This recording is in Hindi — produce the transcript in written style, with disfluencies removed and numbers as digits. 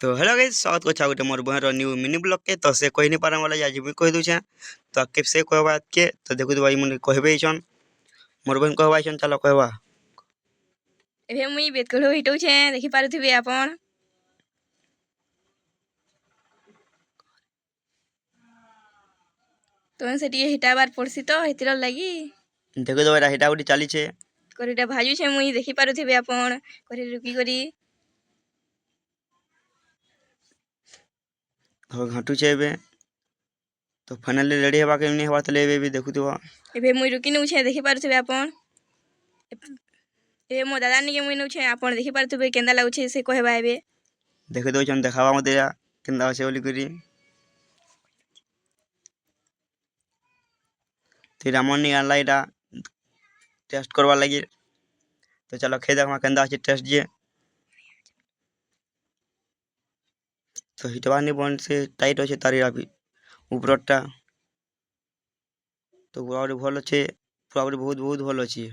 तो हेलो गाइस स्वागत करछा गोटे मोर बहन न्यू मिनी ब्लॉग के तो से कहि नहीं पारा वाला आज भी कहि दूछे तो आके से कहबा के तो देखु भाई मुने कहबे छन मोर बहन कहबा छन चलो कहबा एबे मुई बेतकड़ो हिटौ छे देखि पारुथिबे आपण तो से टिके हिटाबार पड़सी तो हेतिर लागि देखु तो एटा हिटा उडी चाली छे करिटा भाजू छे मुई देखि पारुथिबे आपण करि रुकी करी हो घाटू छे बे तो फाइनली रेडी हेबा के नहीं हेबा तले एबे भी देखु तो एबे मुई रुकी नु छे देखि पारुथिबे आपण एबे मो दादा निके मुई नु छे आपण देखि पारुथिबे केंदा लागु छे से कहबा एबे देखे दो छन देखावा मते केंदा छे बोली करी तेरा मन नहीं आला एटा टेस्ट करवा लगी तो चलो खे देखमा केंदा छे टेस्ट जे तो हिटवा नहीं बन से टाइट होछे तारी अभी ऊपरटा तो पूरा भल अच्छे पूरा बहुत बहुत भल अच्छे।